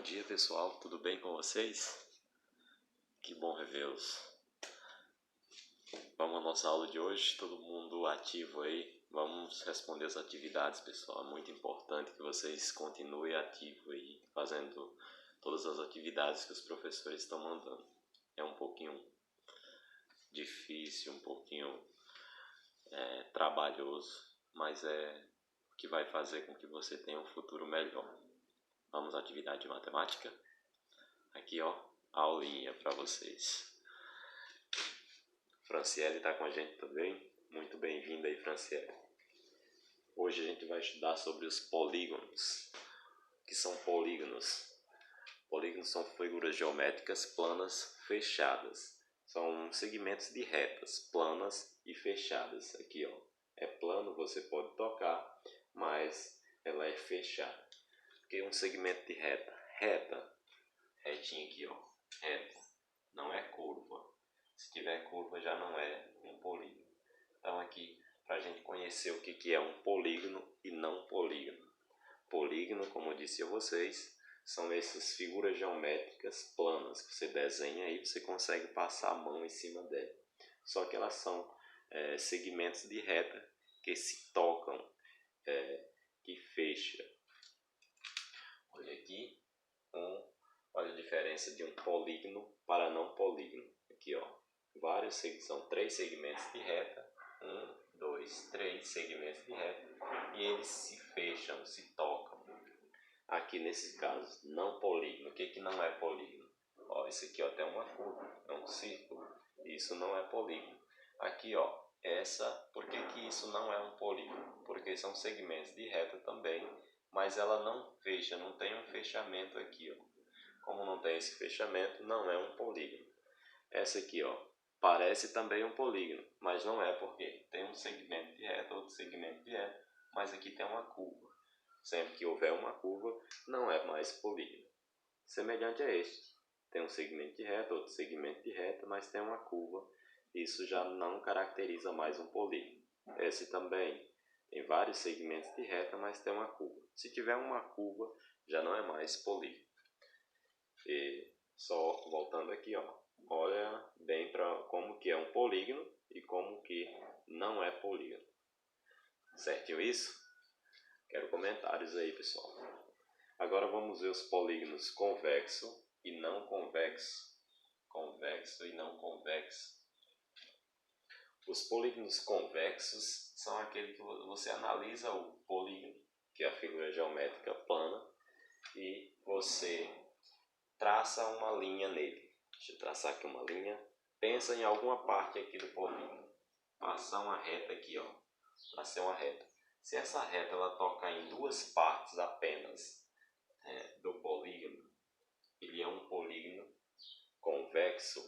dia pessoal, tudo bem com vocês? Que bom revê-los. Vamos à nossa aula de hoje, todo mundo ativo aí. Vamos responder as atividades, pessoal. É muito importante que vocês continuem ativos aí, fazendo todas as atividades que os professores estão mandando. É um pouquinho difícil, um pouquinho trabalhoso, mas é o que vai fazer com que você tenha um futuro melhor. Vamos à atividade de matemática? Aqui, ó, a aulinha para vocês. Franciele está com a gente também. Muito bem-vinda aí, Franciele. Hoje a gente vai estudar sobre os polígonos. O que são polígonos? Polígonos são figuras geométricas planas fechadas. São segmentos de retas planas e fechadas. Aqui, ó, é plano, você pode tocar, mas ela é fechada. Porque um segmento de retinha aqui, ó, reta, não é curva. Se tiver curva já não é um polígono. Então aqui, para a gente conhecer o que é um polígono e não polígono. Polígono, como eu disse a vocês, são essas figuras geométricas planas que você desenha aí, você consegue passar a mão em cima dela. Só que elas são segmentos de reta que se tocam, que fecha. Olha aqui, olha a diferença de um polígono para não polígono. Aqui, ó, são 3 segmentos de reta, 1, 2, 3 segmentos de reta, e eles se fecham, se tocam. Aqui nesse caso, não polígono. O que não é polígono? Ó, isso aqui, ó, tem uma curva, é um círculo. Isso não é polígono. Aqui, ó, por que isso não é um polígono? Porque são segmentos de reta também, mas ela não fecha, não tem um fechamento aqui, ó. Como não tem esse fechamento, não é um polígono. Essa aqui, ó, parece também um polígono, mas não é, porque tem um segmento de reta, outro segmento de reta, mas aqui tem uma curva. Sempre que houver uma curva, não é mais polígono. Semelhante a este, tem um segmento de reta, outro segmento de reta, mas tem uma curva. Isso já não caracteriza mais um polígono. Esse também tem vários segmentos de reta, mas tem uma curva. Se tiver uma curva, já não é mais polígono. E só voltando aqui, ó, olha bem para como que é um polígono e como que não é polígono. Certinho isso? Quero comentários aí, pessoal. Agora vamos ver os polígonos convexo e não convexo. Convexo e não convexo. Os polígonos convexos são aqueles que você analisa o polígono, que é a figura geométrica plana, e você traça uma linha nele. Deixa eu traçar aqui uma linha. Pensa em alguma parte aqui do polígono. Passar uma reta aqui, ó. Tracei uma reta. Se essa reta ela tocar em 2 partes apenas do polígono, ele é um polígono convexo.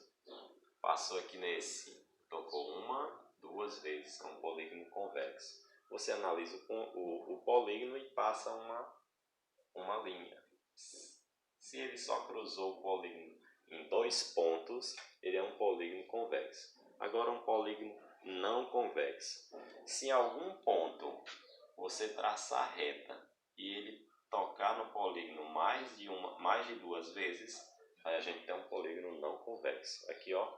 Passou aqui nesse, tocou 1, 2 vezes, é um polígono convexo. Você analisa o polígono e passa uma linha. Se ele só cruzou o polígono em 2 pontos, ele é um polígono convexo. Agora um polígono não convexo. Se em algum ponto você traçar reta e ele tocar no polígono mais de 2 vezes, aí a gente tem um polígono não convexo. Aqui, ó,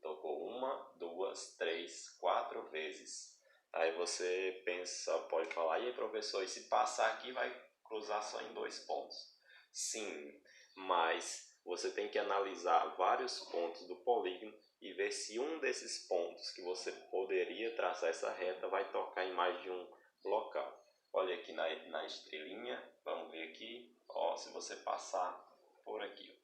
tocou 1, 2, 3, 4 vezes. Aí você pensa, pode falar, e aí, professor, e se passar aqui vai cruzar só em 2 pontos? Sim, mas você tem que analisar vários pontos do polígono e ver se um desses pontos que você poderia traçar essa reta vai tocar em mais de um local. Olha aqui na estrelinha, vamos ver aqui, ó, se você passar por aqui, ó,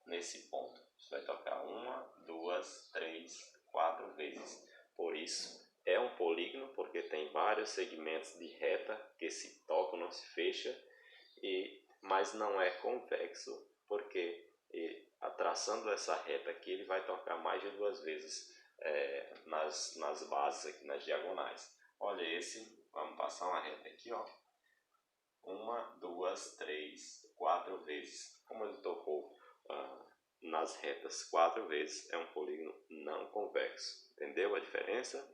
nesse ponto, você vai tocar 1, 2, 3, 4 vezes. Por isso, é um polígono, porque tem vários segmentos de reta que se tocam, não se fecha, mas não é convexo, porque traçando essa reta aqui, ele vai tocar mais de 2 vezes nas bases aqui, nas diagonais. Olha esse, vamos passar uma reta aqui, ó. 1, 2, 3, 4 vezes. Como ele tocou nas retas 4 vezes, é um polígono não convexo. Entendeu a diferença?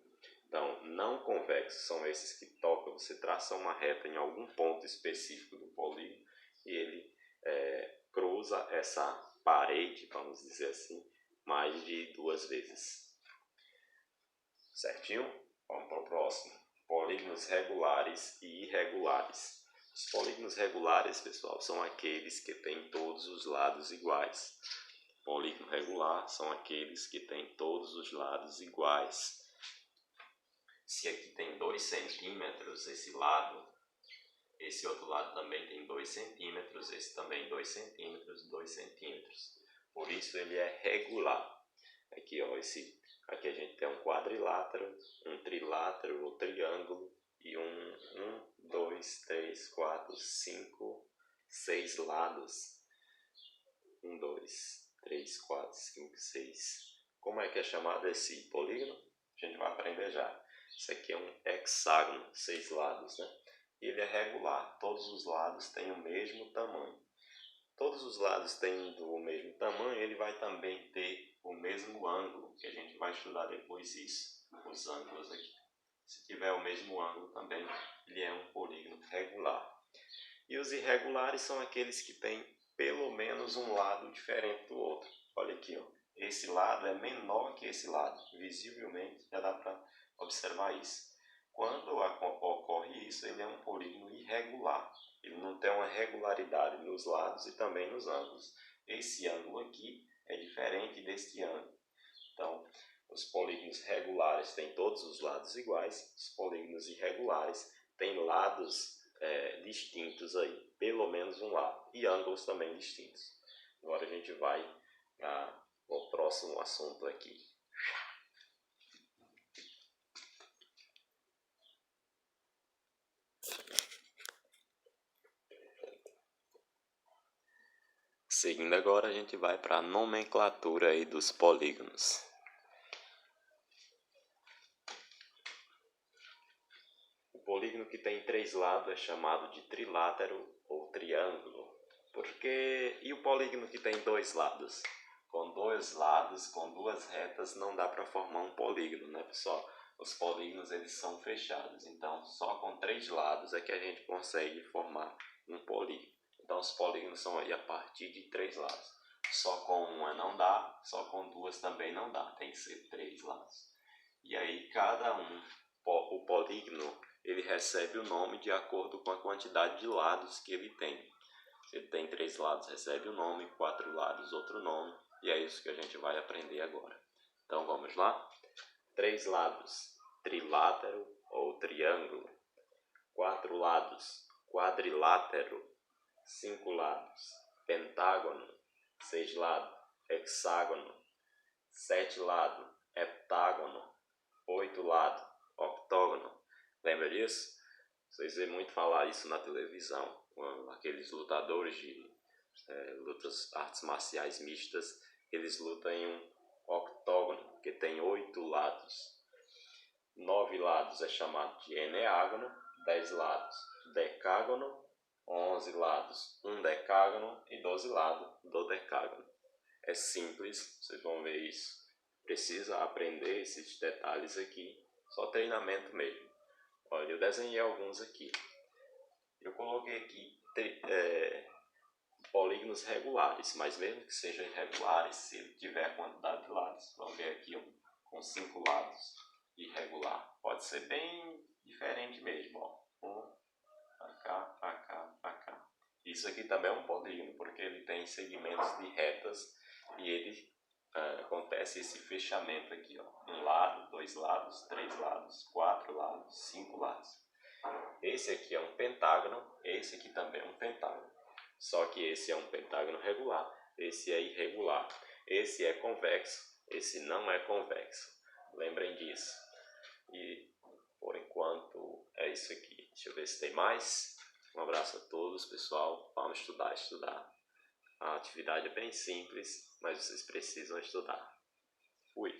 Então, não convexos são esses que tocam, você traça uma reta em algum ponto específico do polígono e ele cruza essa parede, vamos dizer assim, mais de 2 vezes. Certinho? Vamos para o próximo. Polígonos regulares e irregulares. Os polígonos regulares, pessoal, são aqueles que têm todos os lados iguais. Polígono regular são aqueles que têm todos os lados iguais. Se aqui tem 2 centímetros esse lado, esse outro lado também tem 2 centímetros, esse também 2 centímetros, 2 centímetros. Por isso ele é regular. Aqui, ó, aqui a gente tem um quadrilátero, um trilátero ou triângulo e 2, 3, 4, 5, 6 lados. 1, 2, 3, 4, 5, 6. Como é que é chamado esse polígono? A gente vai aprender já. Isso aqui é um hexágono, 6 lados, né? E ele é regular, todos os lados têm o mesmo tamanho. Todos os lados tendo o mesmo tamanho, ele vai também ter o mesmo ângulo, que a gente vai estudar depois isso, os ângulos aqui. Se tiver o mesmo ângulo também, ele é um polígono regular. E os irregulares são aqueles que têm pelo menos um lado diferente do outro. Olha aqui, ó. Esse lado é menor que esse lado. Visivelmente, já dá para observar isso. Quando ocorre isso, ele é um polígono irregular. Ele não tem uma regularidade nos lados e também nos ângulos. Esse ângulo aqui é diferente deste ângulo. Então, os polígonos regulares têm todos os lados iguais. Os polígonos irregulares têm lados distintos aí, pelo menos um lado, e ângulos também distintos. Agora a gente vai para o próximo assunto aqui. Seguindo agora, a gente vai para a nomenclatura aí dos polígonos. O polígono que tem 3 lados é chamado de trilátero ou triângulo. E o polígono que tem 2 lados? Com 2 lados, com 2 retas, não dá para formar um polígono, né, pessoal? Os polígonos eles são fechados, então só com 3 lados é que a gente consegue formar um polígono. Então os polígonos são aí a partir de 3 lados. Só com uma não dá, só com 2 também não dá, tem que ser 3 lados. E aí o polígono, ele recebe o nome de acordo com a quantidade de lados que ele tem. Se ele tem 3 lados, recebe um nome, 4 lados, outro nome, e é isso que a gente vai aprender agora. Então vamos lá? 3 lados, trilátero ou triângulo. 4 lados, quadrilátero. 5 lados, pentágono. 6 lados, hexágono. 7 lados, heptágono. 8 lados, octógono. Lembra disso? Vocês veem muito falar isso na televisão, aqueles lutadores de lutas, artes marciais mistas, eles lutam em um octógono, que tem 8 lados. 9 lados é chamado de eneágono, 10 lados, decágono, 11 lados, um decágono e 12 lados, dodecágono. É simples, vocês vão ver isso. Precisa aprender esses detalhes aqui, só treinamento mesmo. Olha, eu desenhei alguns aqui. Eu coloquei aqui polígonos regulares, mas mesmo que sejam irregulares, se ele tiver a quantidade de lados, vamos ver aqui com 5 lados, irregular. Pode ser bem diferente mesmo, ó. Pra cá, pra cá, pra cá. Isso aqui também é um polígono, porque ele tem segmentos de retas e ele acontece esse fechamento aqui, ó. 1 lado, 2 lados, 3 lados, 4 lados, 5 lados. Esse aqui é um pentágono, esse aqui também é um pentágono. Só que esse é um pentágono regular, esse é irregular. Esse é convexo, esse não é convexo. Lembrem disso. E por enquanto é isso aqui. Deixa eu ver se tem mais. Um abraço a todos, pessoal. Vamos estudar. A atividade é bem simples, mas vocês precisam estudar. Fui!